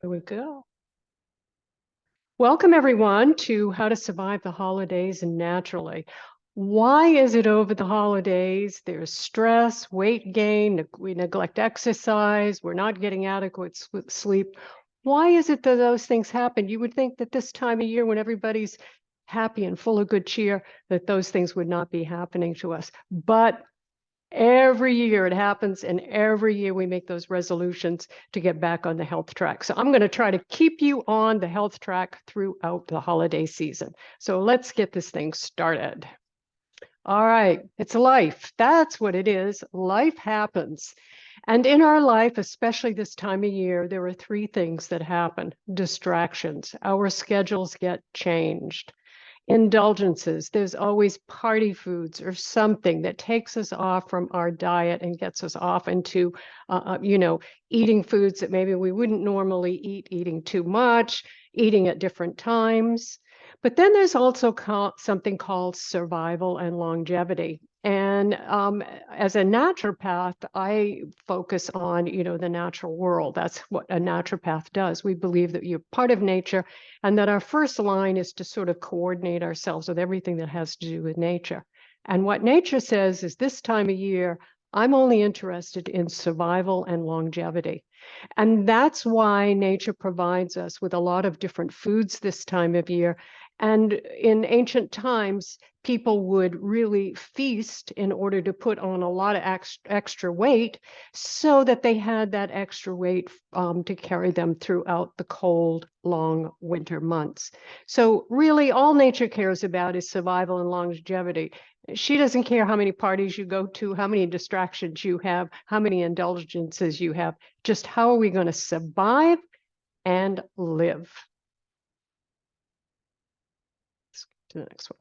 There we go. Welcome, everyone, to How to Survive the Holidays Naturally. Why is it over the holidays? There's stress, weight gain, we neglect exercise, we're not getting adequate sleep. Why is it that those things happen? You would think that this time of year, when everybody's happy and full of good cheer, that those things would not be happening to us. But every year it happens, and every year we make those resolutions to get back on the health track. So I'm going to try to keep you on the health track throughout the holiday season. So let's get this thing started. All right, it's life. That's what it is. Life happens. And in our life, especially this time of year, there are three things that happen. Distractions. Our schedules get changed. Indulgences. There's always party foods or something that takes us off from our diet and gets us off into, eating foods that maybe we wouldn't normally eat, eating too much, eating at different times. But then there's also something called survival and longevity. And as a naturopath, I focus on, the natural world. That's what a naturopath does. We believe that you're part of nature and that our first line is to sort of coordinate ourselves with everything that has to do with nature. And what nature says is this time of year, I'm only interested in survival and longevity. And that's why nature provides us with a lot of different foods this time of year. And in ancient times, people would really feast in order to put on a lot of extra weight so that they had that extra weight to carry them throughout the cold, long winter months. So really all nature cares about is survival and longevity. She doesn't care how many parties you go to, how many distractions you have, how many indulgences you have, just how are we going to survive and live? Let's go to the next one.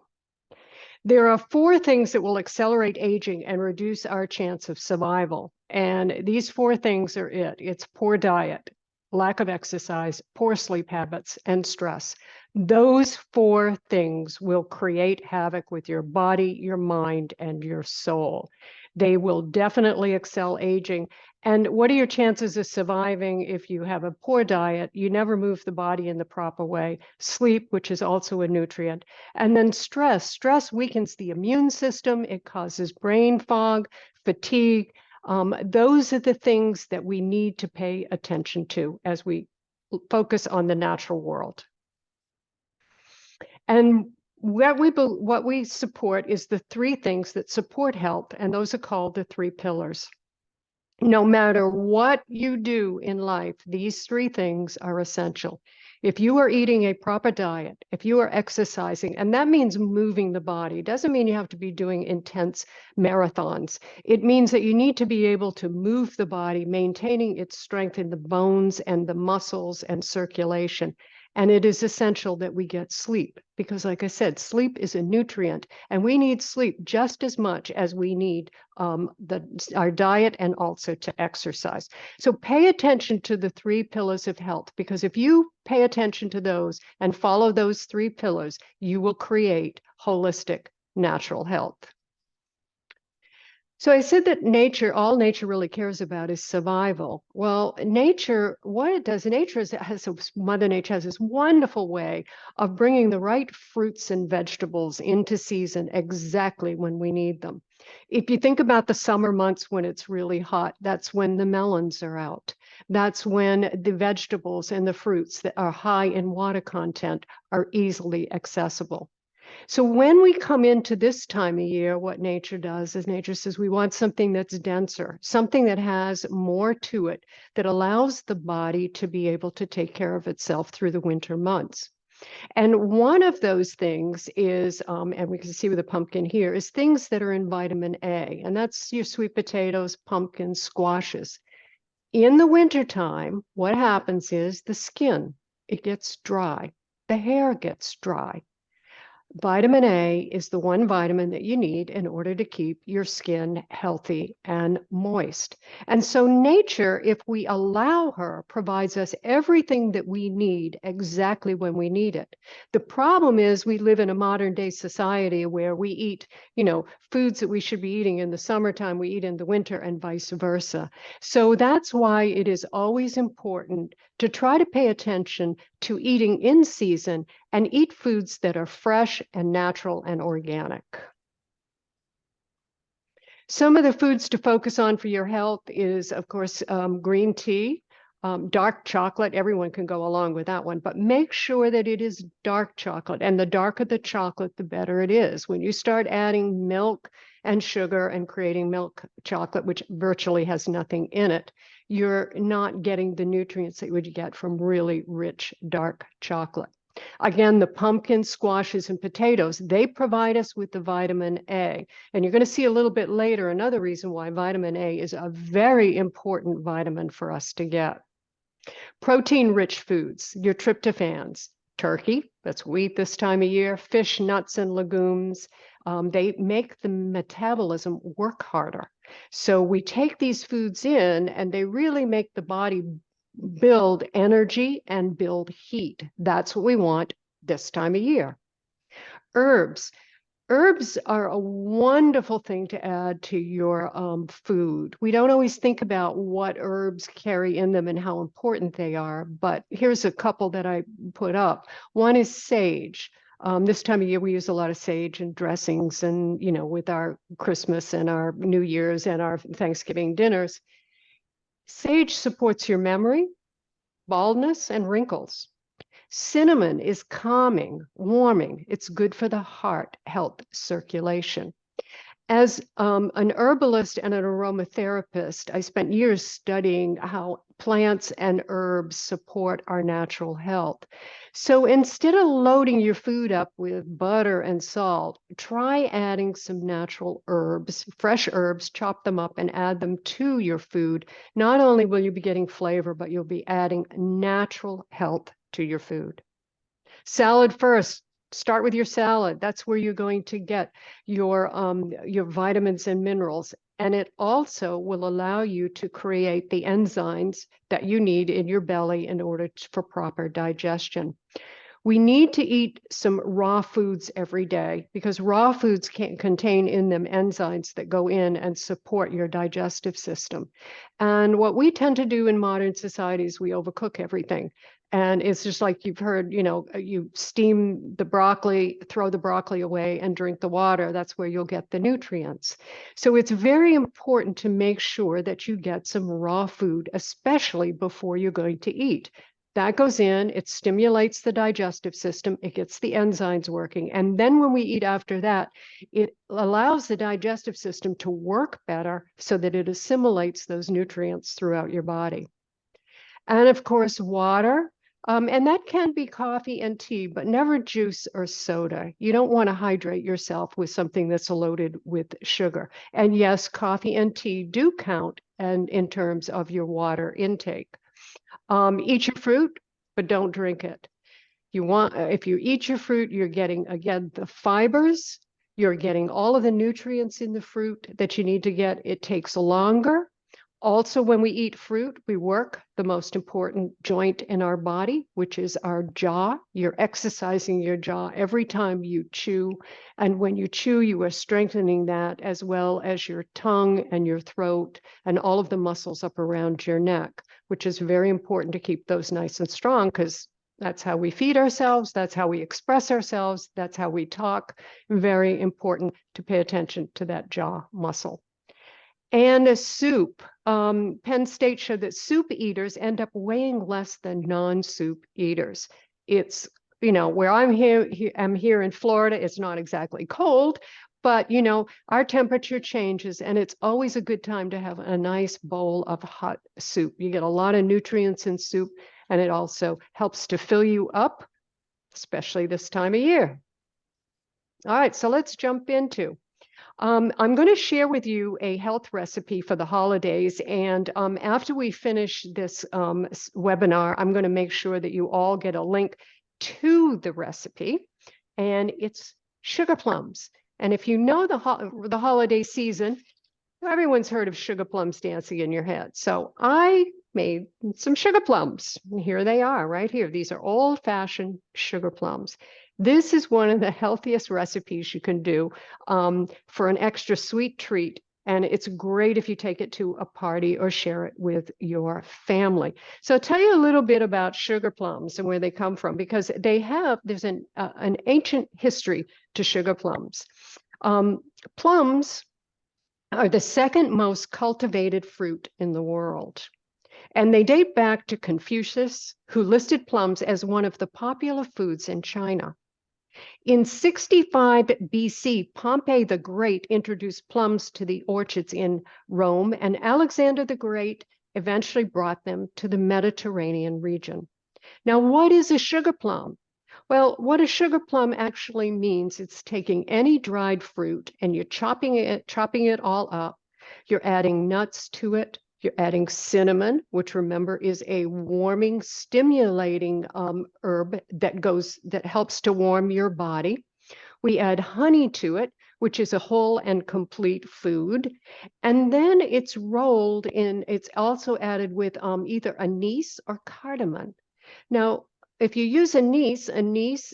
There are four things that will accelerate aging and reduce our chance of survival. And these four things are it. It's poor diet, lack of exercise, poor sleep habits, and stress. Those four things will create havoc with your body, your mind, and your soul. They will definitely excel aging. And what are your chances of surviving if you have a poor diet? You never move the body in the proper way. Sleep, which is also a nutrient. And then stress. Stress weakens the immune system. It causes brain fog, fatigue. Those are the things that we need to pay attention to as we focus on the natural world. And what we support is the three things that support health, and those are called the three pillars. No matter what you do in life, these three things are essential. If you are eating a proper diet, if you are exercising, and that means moving the body, doesn't mean you have to be doing intense marathons. It means that you need to be able to move the body, maintaining its strength in the bones and the muscles and circulation. And it is essential that we get sleep because, like I said, sleep is a nutrient, and we need sleep just as much as we need our diet and also to exercise. So pay attention to the three pillars of health, because if you pay attention to those and follow those three pillars, you will create holistic, natural health. So I said that all nature really cares about is survival. Well, nature, what it does, Mother Nature has this wonderful way of bringing the right fruits and vegetables into season exactly when we need them. If you think about the summer months when it's really hot, that's when the melons are out. That's when the vegetables and the fruits that are high in water content are easily accessible. So when we come into this time of year, what nature does is nature says we want something that's denser, something that has more to it, that allows the body to be able to take care of itself through the winter months. And one of those things is, and we can see with the pumpkin here, is things that are in vitamin A, and that's your sweet potatoes, pumpkins, squashes. In the wintertime, what happens is the skin, it gets dry, the hair gets dry. Vitamin A is the one vitamin that you need in order to keep your skin healthy and moist. And so nature, if we allow her, provides us everything that we need exactly when we need it. The problem is we live in a modern day society where we eat, foods that we should be eating in the summertime, we eat in the winter and vice versa. So that's why it is always important to try to pay attention to eating in season and eat foods that are fresh and natural and organic. Some of the foods to focus on for your health is, of course, green tea, dark chocolate. Everyone can go along with that one, but make sure that it is dark chocolate. And the darker the chocolate, the better it is. When you start adding milk and sugar and creating milk chocolate, which virtually has nothing in it, you're not getting the nutrients that you would get from really rich dark chocolate. Again, the pumpkins, squashes, and potatoes, they provide us with the vitamin A. And you're going to see a little bit later another reason why vitamin A is a very important vitamin for us to get. Protein-rich foods, your tryptophans, turkey, that's what we eat this time of year, fish, nuts, and legumes. They make the metabolism work harder. So we take these foods in, and they really make the body build energy and build heat. That's what we want this time of year. Herbs. Herbs are a wonderful thing to add to your food. We don't always think about what herbs carry in them and how important they are, but here's a couple that I put up. One is sage. This time of year, we use a lot of sage in dressings and, you know, with our Christmas and our New Year's and our Thanksgiving dinners. Sage supports your memory, baldness, and wrinkles. Cinnamon is calming, warming. It's good for the heart, health, circulation. As an herbalist and an aromatherapist, I spent years studying how plants and herbs support our natural health. So instead of loading your food up with butter and salt, try adding some natural herbs, fresh herbs, chop them up and add them to your food. Not only will you be getting flavor, but you'll be adding natural health to your food. Salad first. Start with your salad. That's where you're going to get your vitamins and minerals. And it also will allow you to create the enzymes that you need in your belly in order for proper digestion. We need to eat some raw foods every day because raw foods can contain in them enzymes that go in and support your digestive system. And what we tend to do in modern society is we overcook everything. And it's just like you've heard, you know, you steam the broccoli, throw the broccoli away and drink the water. That's where you'll get the nutrients. So it's very important to make sure that you get some raw food, especially before you're going to eat. That goes in, it stimulates the digestive system, it gets the enzymes working. And then when we eat after that, it allows the digestive system to work better so that it assimilates those nutrients throughout your body. And of course, water. And that can be coffee and tea, but never juice or soda. You don't want to hydrate yourself with something that's loaded with sugar. And yes, coffee and tea do count and in terms of your water intake. Eat your fruit, but don't drink it. If you eat your fruit, you're getting, again, the fibers, you're getting all of the nutrients in the fruit that you need to get. It takes longer. Also, when we eat fruit, we work the most important joint in our body, which is our jaw. You're exercising your jaw every time you chew. And when you chew, you are strengthening that as well as your tongue and your throat and all of the muscles up around your neck, which is very important to keep those nice and strong because that's how we feed ourselves. That's how we express ourselves. That's how we talk. Very important to pay attention to that jaw muscle. And a soup. Penn State showed that soup eaters end up weighing less than non-soup eaters. It's, you know, where I'm here in Florida, it's not exactly cold, but, you know, our temperature changes and it's always a good time to have a nice bowl of hot soup. You get a lot of nutrients in soup and it also helps to fill you up, especially this time of year. All right, so let's jump into. I'm going to share with you a health recipe for the holidays. And after we finish this webinar, I'm going to make sure that you all get a link to the recipe. And it's sugar plums. And if you know the holiday season, everyone's heard of sugar plums dancing in your head. So I made some sugar plums. And here they are right here. These are old-fashioned sugar plums. This is one of the healthiest recipes you can do for an extra sweet treat And it's great if you take it to a party or share it with your family. So I'll tell you a little bit about sugar plums and where they come from, because there's an ancient history to sugar plums. Plums are the second most cultivated fruit in the world. And they date back to Confucius, who listed plums as one of the popular foods in China. In 65 BC, Pompey the Great introduced plums to the orchards in Rome, and Alexander the Great eventually brought them to the Mediterranean region. Now, what is a sugar plum? Well, what a sugar plum actually means, it's taking any dried fruit and you're chopping it all up. You're adding nuts to it. You're adding cinnamon, which remember is a warming, stimulating herb that helps to warm your body. We add honey to it, which is a whole and complete food. And then it's rolled in, it's also added with either anise or cardamom. Now, if you use anise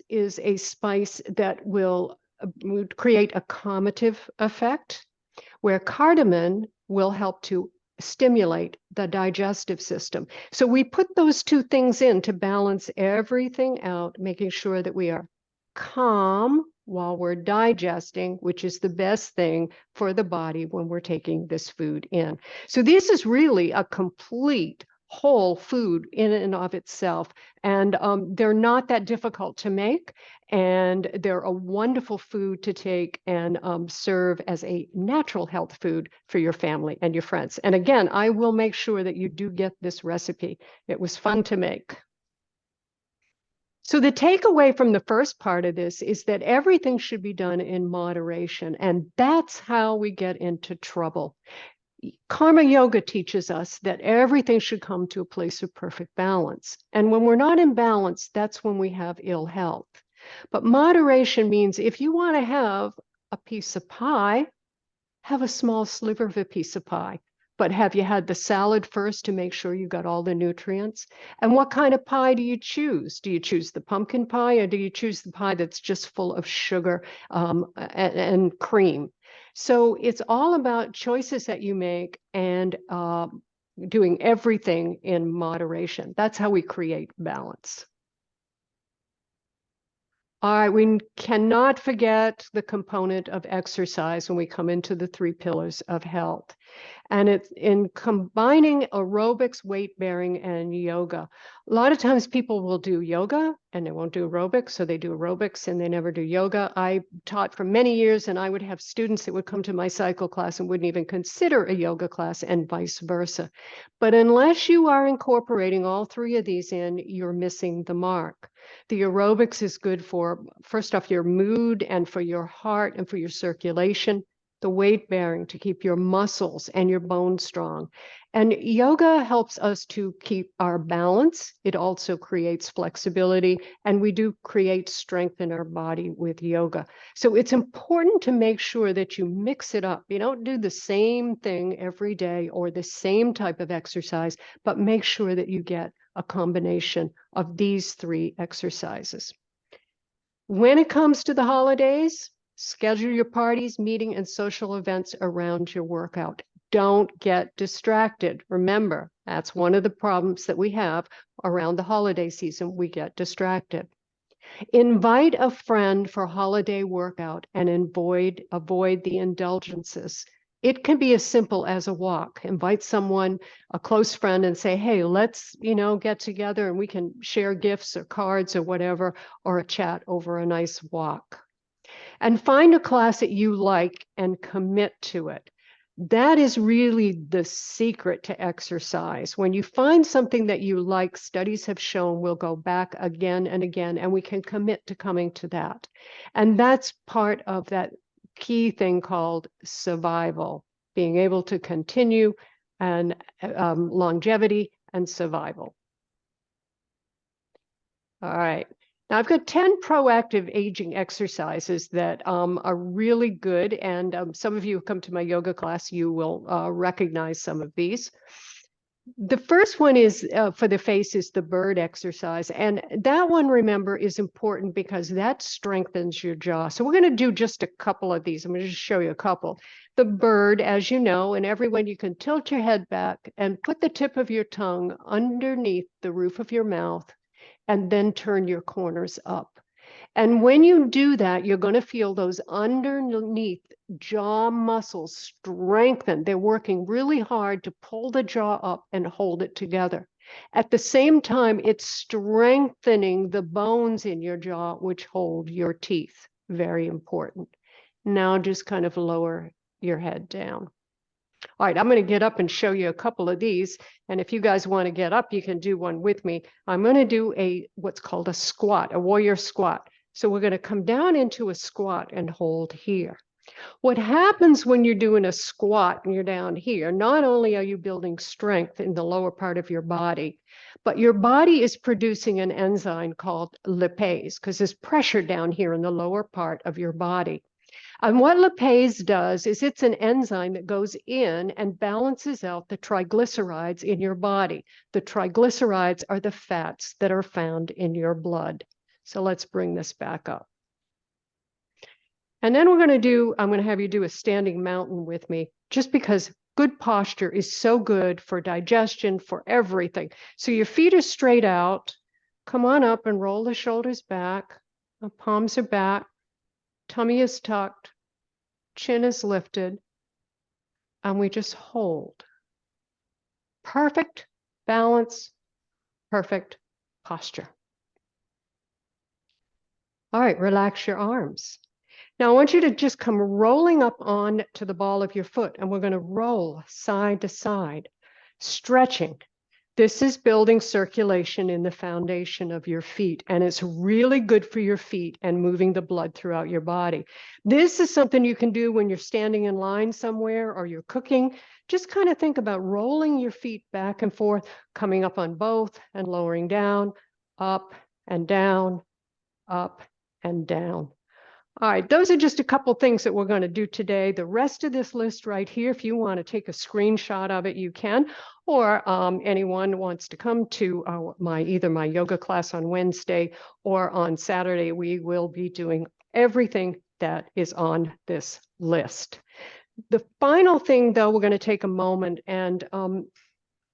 is a spice that would create a calmative effect, where cardamom will help to stimulate the digestive system. So we put those two things in to balance everything out, making sure that we are calm while we're digesting, which is the best thing for the body when we're taking this food in. So this is really a complete whole food in and of itself. And they're not that difficult to make. And they're a wonderful food to take and serve as a natural health food for your family and your friends. And again, I will make sure that you do get this recipe. It was fun to make. So the takeaway from the first part of this is that everything should be done in moderation. And that's how we get into trouble. Karma Yoga teaches us that everything should come to a place of perfect balance. And when we're not in balance, that's when we have ill health. But moderation means if you want to have a piece of pie, have a small sliver of a piece of pie. But have you had the salad first to make sure you got all the nutrients? And what kind of pie do you choose? Do you choose the pumpkin pie, or do you choose the pie that's just full of sugar and cream? So it's all about choices that you make and doing everything in moderation. That's how we create balance. All right, we cannot forget the component of exercise when we come into the 3 pillars of health. And it's in combining aerobics, weight bearing, and yoga. A lot of times people will do yoga and they won't do aerobics, so they do aerobics and they never do yoga. I taught for many years, and I would have students that would come to my cycle class and wouldn't even consider a yoga class, and vice versa. But unless you are incorporating all 3 of these in, you're missing the mark. The aerobics is good for, first off, your mood and for your heart and for your circulation. The weight bearing to keep your muscles and your bones strong. And yoga helps us to keep our balance. It also creates flexibility, and we do create strength in our body with yoga. So it's important to make sure that you mix it up. You don't do the same thing every day or the same type of exercise, but make sure that you get a combination of these 3 exercises. When it comes to the holidays, schedule your parties, meeting, and social events around your workout. Don't get distracted. Remember, that's one of the problems that we have around the holiday season. We get distracted. Invite a friend for holiday workout and avoid the indulgences. It can be as simple as a walk. Invite someone, a close friend, and say, hey, let's, get together and we can share gifts or cards or whatever, or a chat over a nice walk. And find a class that you like and commit to it. That is really the secret to exercise. When you find something that you like, studies have shown we'll go back again and again, and we can commit to coming to that. And that's part of that key thing called survival, being able to continue, and longevity and survival. All right. Now I've got 10 proactive aging exercises that are really good. And some of you who come to my yoga class, you will recognize some of these. The first one is for the face is the bird exercise. And that one, remember, is important because that strengthens your jaw. So we're going to do just a couple of these. I'm going to just show you a couple. The bird, as you know, and everyone, you can tilt your head back and put the tip of your tongue underneath the roof of your mouth and then turn your corners up. And when you do that, you're going to feel those underneath jaw muscles strengthen. They're working really hard to pull the jaw up and hold it together. At the same time, it's strengthening the bones in your jaw, which hold your teeth. Very important. Now just kind of lower your head down. All right, I'm going to get up and show you a couple of these. And if you guys want to get up, you can do one with me. I'm going to do what's called a squat, a warrior squat. So we're going to come down into a squat and hold here. What happens when you're doing a squat and you're down here, not only are you building strength in the lower part of your body, but your body is producing an enzyme called lipase because there's pressure down here in the lower part of your body. And what lipase does is it's an enzyme that goes in and balances out the triglycerides in your body. The triglycerides are the fats that are found in your blood. So let's bring this back up. And then I'm going to have you do a standing mountain with me, just because good posture is so good for digestion, for everything. So your feet are straight out. Come on up and roll the shoulders back. The palms are back. Tummy is tucked. Chin is lifted. And we just hold. Perfect balance, perfect posture. All right, relax your arms. Now I want you to just come rolling up on to the ball of your foot, and we're going to roll side to side, stretching. This is building circulation in the foundation of your feet, and it's really good for your feet and moving the blood throughout your body. This is something you can do when you're standing in line somewhere or you're cooking. Just kind of think about rolling your feet back and forth, coming up on both and lowering down, up and down, up and down. All right, those are just a couple things that we're going to do today. The rest of this list right here, if you want to take a screenshot of it, you can, or anyone wants to come to either my yoga class on Wednesday or on Saturday, we will be doing everything that is on this list. The final thing, though, we're going to take a moment and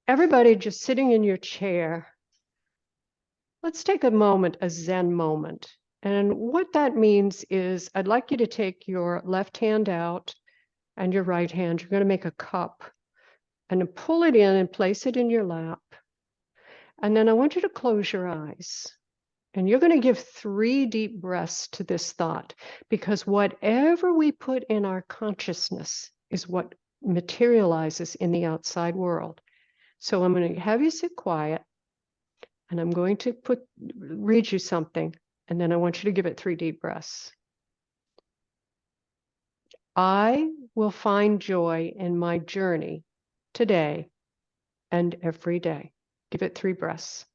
everybody just sitting in your chair, let's take a moment, a Zen moment. And what that means is I'd like you to take your left hand out and your right hand. You're going to make a cup and pull it in and place it in your lap. And then I want you to close your eyes. And you're going to give 3 deep breaths to this thought, because whatever we put in our consciousness is what materializes in the outside world. So I'm going to have you sit quiet, and I'm going to read you something. And then I want you to give it 3 deep breaths. I will find joy in my journey today and every day. Give it 3 breaths.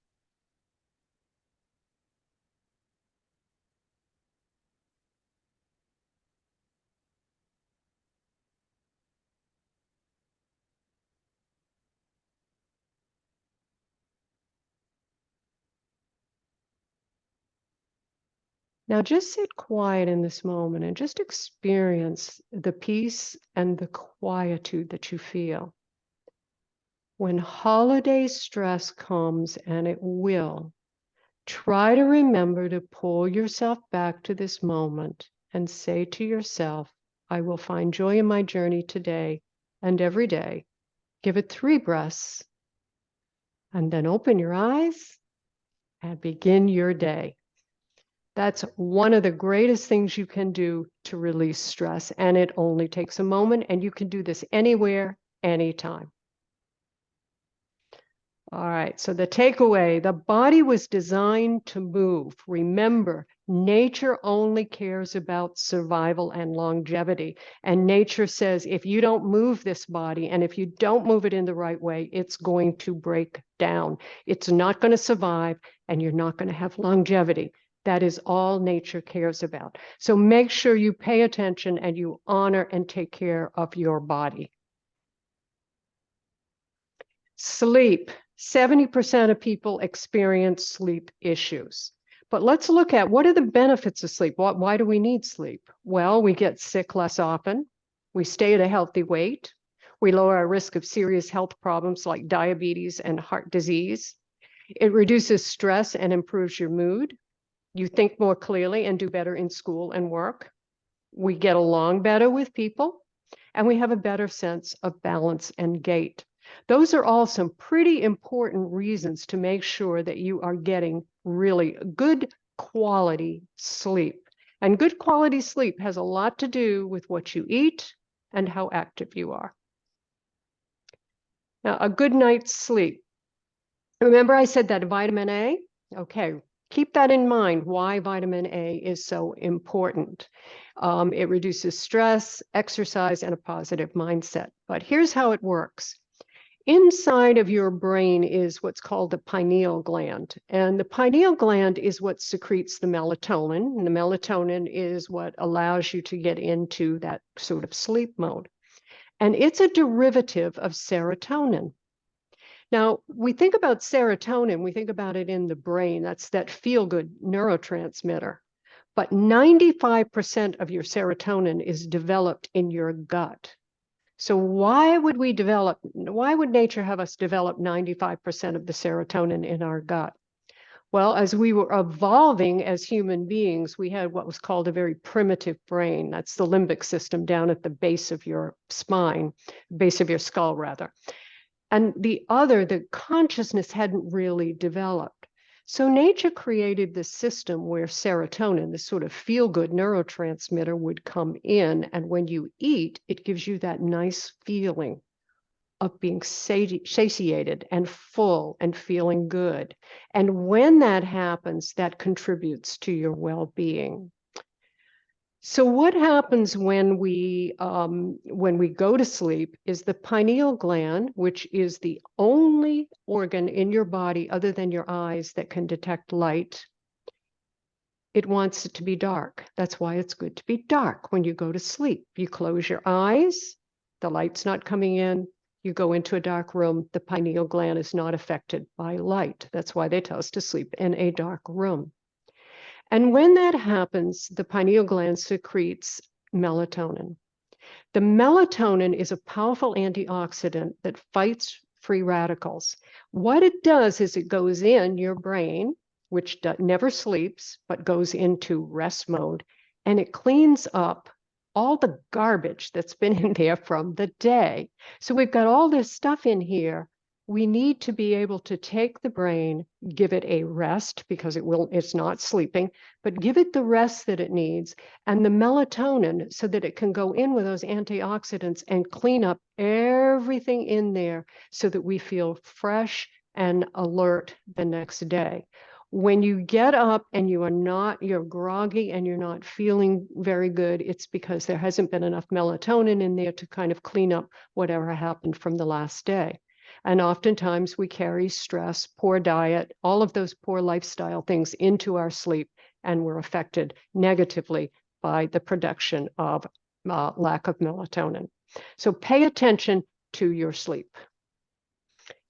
Now just sit quiet in this moment and just experience the peace and the quietude that you feel. When holiday stress comes, and it will, try to remember to pull yourself back to this moment and say to yourself, I will find joy in my journey today and every day. Give it 3 breaths, and then open your eyes and begin your day. That's one of the greatest things you can do to release stress, and it only takes a moment, and you can do this anywhere, anytime. All right, so the takeaway, the body was designed to move. Remember, nature only cares about survival and longevity. And nature says, if you don't move this body, and if you don't move it in the right way, it's going to break down. It's not going to survive, and you're not going to have longevity. That is all nature cares about. So make sure you pay attention and you honor and take care of your body. Sleep. 70% of people experience sleep issues. But let's look at what are the benefits of sleep? Why do we need sleep? Well, we get sick less often. We stay at a healthy weight. We lower our risk of serious health problems like diabetes and heart disease. It reduces stress and improves your mood. You think more clearly and do better in school and work. We get along better with people, and we have a better sense of balance and gait. Those are all some pretty important reasons to make sure that you are getting really good quality sleep. And good quality sleep has a lot to do with what you eat and how active you are. Now, a good night's sleep. Remember I said that vitamin A? Okay, keep that in mind, why vitamin A is so important. It reduces stress, exercise, and a positive mindset. But here's how it works. Inside of your brain is what's called the pineal gland. And the pineal gland is what secretes the melatonin. And the melatonin is what allows you to get into that sort of sleep mode. And it's a derivative of serotonin. Now, we think about serotonin, we think about it in the brain. That's that feel-good neurotransmitter. But 95% of your serotonin is developed in your gut. So why would nature have us develop 95% of the serotonin in our gut? Well, as we were evolving as human beings, we had what was called a very primitive brain. That's the limbic system down at the base of your spine, base of your skull, rather. And the consciousness hadn't really developed. So nature created this system where serotonin, this sort of feel-good neurotransmitter, would come in. And when you eat, it gives you that nice feeling of being satiated and full and feeling good. And when that happens, that contributes to your well-being. So what happens when we go to sleep is the pineal gland, which is the only organ in your body other than your eyes that can detect light. It wants it to be dark. That's why it's good to be dark when you go to sleep. You close your eyes, the light's not coming in, you go into a dark room, the pineal gland is not affected by light. That's why they tell us to sleep in a dark room. And when that happens, the pineal gland secretes melatonin. The melatonin is a powerful antioxidant that fights free radicals. What it does is it goes in your brain, which never sleeps, but goes into rest mode, and it cleans up all the garbage that's been in there from the day. So we've got all this stuff in here. We need to be able to take the brain, give it a rest because it's not sleeping, but give it the rest that it needs and the melatonin so that it can go in with those antioxidants and clean up everything in there so that we feel fresh and alert the next day. When you get up and you're groggy and you're not feeling very good, it's because there hasn't been enough melatonin in there to kind of clean up whatever happened from the last day. And oftentimes we carry stress, poor diet, all of those poor lifestyle things into our sleep, and we're affected negatively by the production of lack of melatonin. So pay attention to your sleep.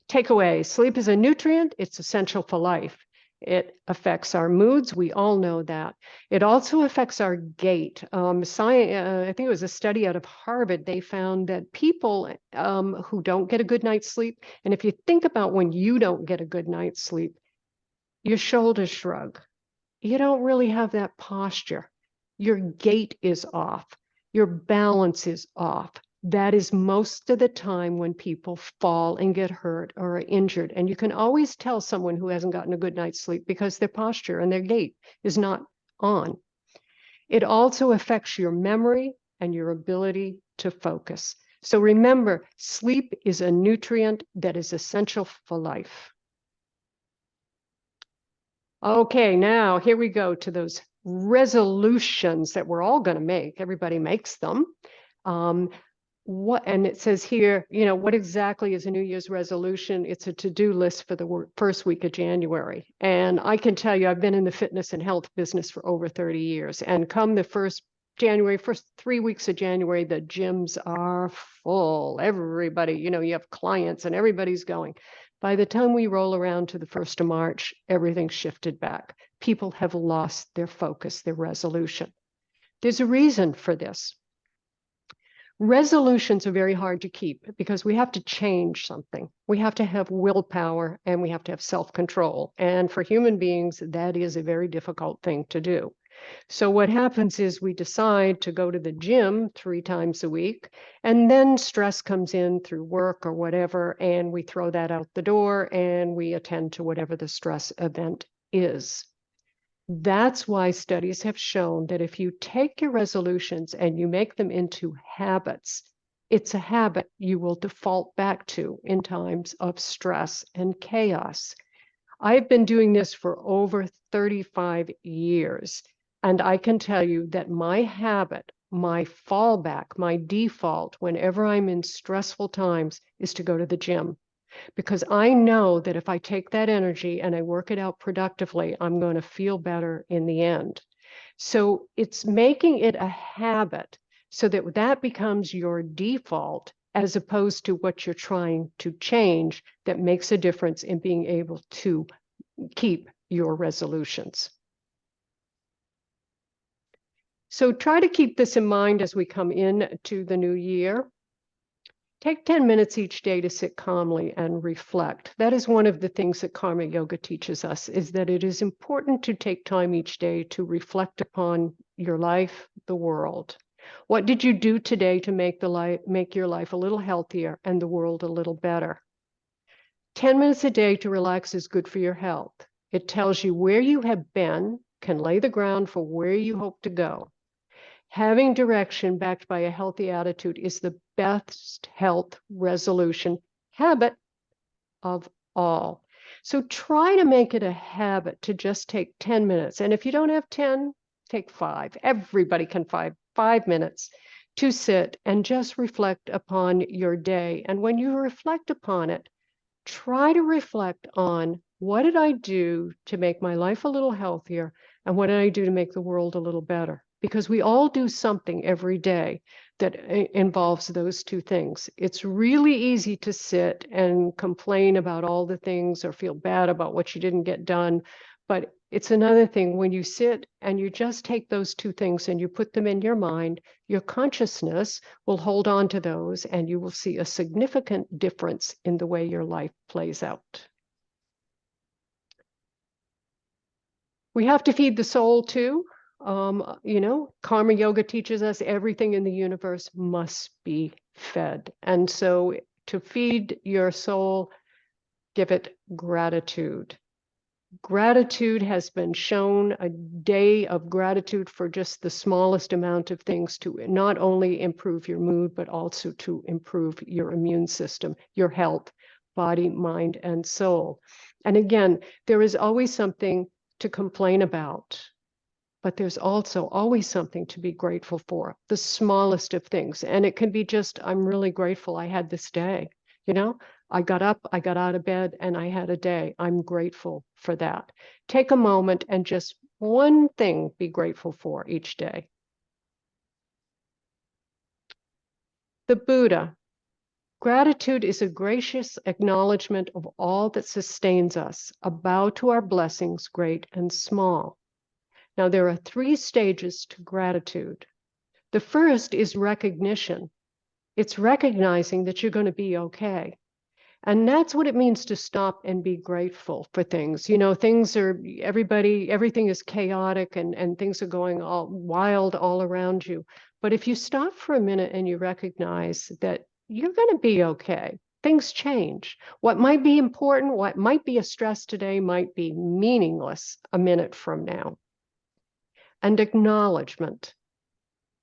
Takeaway: sleep is a nutrient, it's essential for life. It affects our moods. We all know that. It also affects our gait. I think it was a study out of Harvard. They found that people who don't get a good night's sleep, and if you think about when you don't get a good night's sleep, your shoulders shrug. You don't really have that posture. Your gait is off. Your balance is off. That is most of the time when people fall and get hurt or are injured. And you can always tell someone who hasn't gotten a good night's sleep because their posture and their gait is not on. It also affects your memory and your ability to focus. So remember, sleep is a nutrient that is essential for life. Okay, now here we go to those resolutions that we're all going to make. Everybody makes them. And it says here, what exactly is a New Year's resolution? It's a to-do list for the first week of January. And I can tell you, I've been in the fitness and health business for over 30 years. And come the first January, first 3 weeks of January, the gyms are full. Everybody, you know, you have clients and everybody's going. By the time we roll around to the 1st of March, everything's shifted back. People have lost their focus, their resolution. There's a reason for this. Resolutions are very hard to keep because we have to change something. We have to have willpower and we have to have self-control. And for human beings, that is a very difficult thing to do. So what happens is we decide to go to the gym 3 times a week, and then stress comes in through work or whatever, and we throw that out the door and we attend to whatever the stress event is. That's why studies have shown that if you take your resolutions and you make them into habits, it's a habit you will default back to in times of stress and chaos. I've been doing this for over 35 years, and I can tell you that my habit, my fallback, my default whenever I'm in stressful times is to go to the gym. Because I know that if I take that energy and I work it out productively, I'm going to feel better in the end. So it's making it a habit so that that becomes your default as opposed to what you're trying to change that makes a difference in being able to keep your resolutions. So try to keep this in mind as we come into the new year. Take 10 minutes each day to sit calmly and reflect. That is one of the things that Karma Yoga teaches us, is that it is important to take time each day to reflect upon your life, the world. What did you do today to make your life a little healthier and the world a little better? 10 minutes a day to relax is good for your health. It tells you where you have been, can lay the ground for where you hope to go. Having direction backed by a healthy attitude is the best health resolution habit of all. So try to make it a habit to just take 10 minutes. And if you don't have 10, take 5. Everybody can 5 minutes to sit and just reflect upon your day. And when you reflect upon it, try to reflect on what did I do to make my life a little healthier and what did I do to make the world a little better? Because we all do something every day that involves those two things. It's really easy to sit and complain about all the things or feel bad about what you didn't get done. But it's another thing when you sit and you just take those two things and you put them in your mind, your consciousness will hold on to those and you will see a significant difference in the way your life plays out. We have to feed the soul too. You know, Karma Yoga teaches us everything in the universe must be fed. And so to feed your soul, give it gratitude. Gratitude has been shown, a day of gratitude for just the smallest amount of things, to not only improve your mood, but also to improve your immune system, your health, body, mind, and soul. And again, there is always something to complain about, but there's also always something to be grateful for, the smallest of things. And it can be just, I'm really grateful I had this day. You know, I got up, I got out of bed, and I had a day. I'm grateful for that. Take a moment and just one thing be grateful for each day. The Buddha. Gratitude is a gracious acknowledgement of all that sustains us, a bow to our blessings, great and small. Now, there are 3 stages to gratitude. The first is recognition. It's recognizing that you're going to be okay. And that's what it means to stop and be grateful for things. You know, everything is chaotic and things are going all wild all around you. But if you stop for a minute and you recognize that you're going to be okay, things change. What might be important, what might be a stress today might be meaningless a minute from now. And acknowledgement.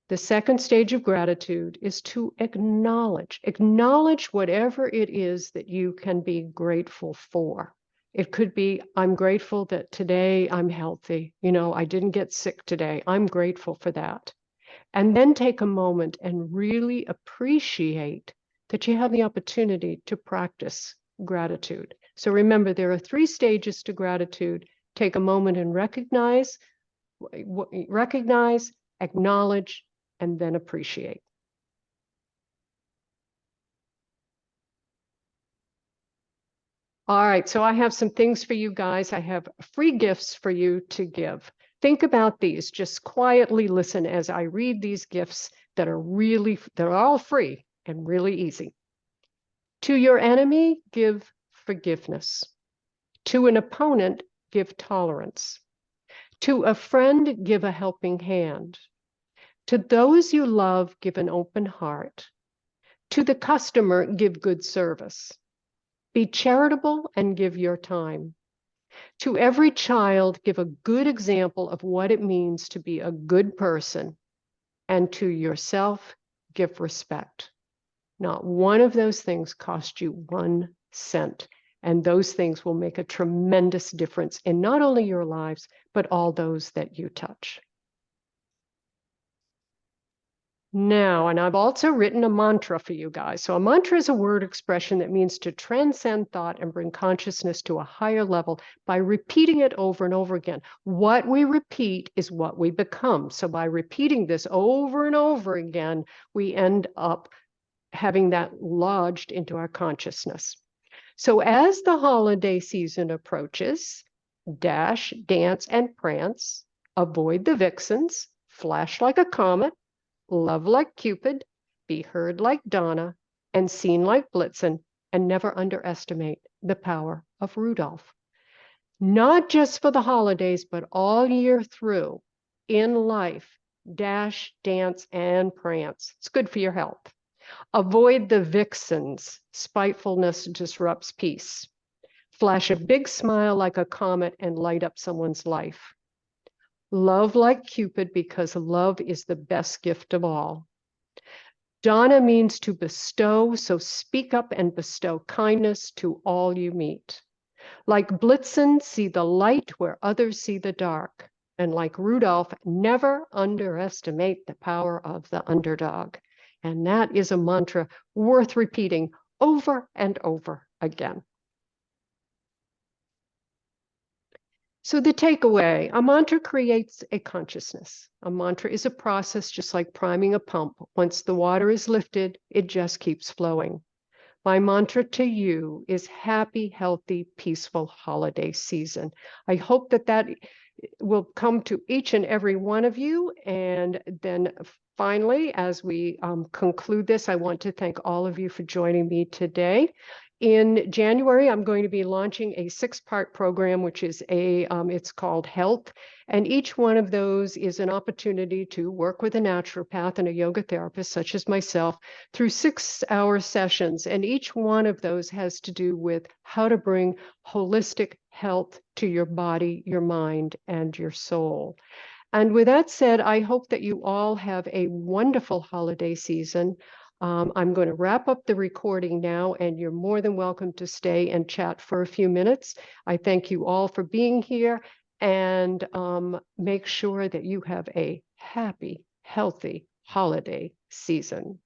The second stage of gratitude is to acknowledge whatever it is that you can be grateful for. It could be, I'm grateful that today I'm healthy. You know, I didn't get sick today. I'm grateful for that. And then take a moment and really appreciate that you have the opportunity to practice gratitude. So remember, there are 3 stages to gratitude. Take a moment and recognize, acknowledge, and then appreciate. All right, so I have some things for you guys. I have free gifts for you to give. Think about these. Just quietly listen as I read these gifts that are they're all free and really easy. To your enemy, give forgiveness. To an opponent, give tolerance. To a friend, give a helping hand. To those you love, give an open heart. To the customer, give good service. Be charitable and give your time. To every child, give a good example of what it means to be a good person. And to yourself, give respect. Not one of those things cost you 1 cent. And those things will make a tremendous difference in not only your lives, but all those that you touch. Now, and I've also written a mantra for you guys. So a mantra is a word expression that means to transcend thought and bring consciousness to a higher level by repeating it over and over again. What we repeat is what we become. So by repeating this over and over again, we end up having that lodged into our consciousness. So as the holiday season approaches, dash, dance, and prance, avoid the vixens, flash like a comet, love like Cupid, be heard like Donna, and seen like Blitzen, and never underestimate the power of Rudolph. Not just for the holidays, but all year through in life, dash, dance, and prance. It's good for your health. Avoid the vixens. Spitefulness disrupts peace. Flash a big smile like a comet and light up someone's life. Love like Cupid because love is the best gift of all. Donna means to bestow, so speak up and bestow kindness to all you meet. Like Blitzen, see the light where others see the dark. And like Rudolph, never underestimate the power of the underdog. And that is a mantra worth repeating over and over again. So the takeaway, a mantra creates a consciousness. A mantra is a process just like priming a pump. Once the water is lifted, it just keeps flowing. My mantra to you is happy, healthy, peaceful holiday season. I hope that will come to each and every one of you. And then finally, as we conclude this, I want to thank all of you for joining me today. In January, I'm going to be launching a 6-part program, which is it's called Health. And each one of those is an opportunity to work with a naturopath and a yoga therapist, such as myself, through 6-hour sessions. And each one of those has to do with how to bring holistic health to your body, your mind, and your soul. And with that said, I hope that you all have a wonderful holiday season. I'm going to wrap up the recording now, and you're more than welcome to stay and chat for a few minutes. I thank you all for being here, and make sure that you have a happy, healthy holiday season.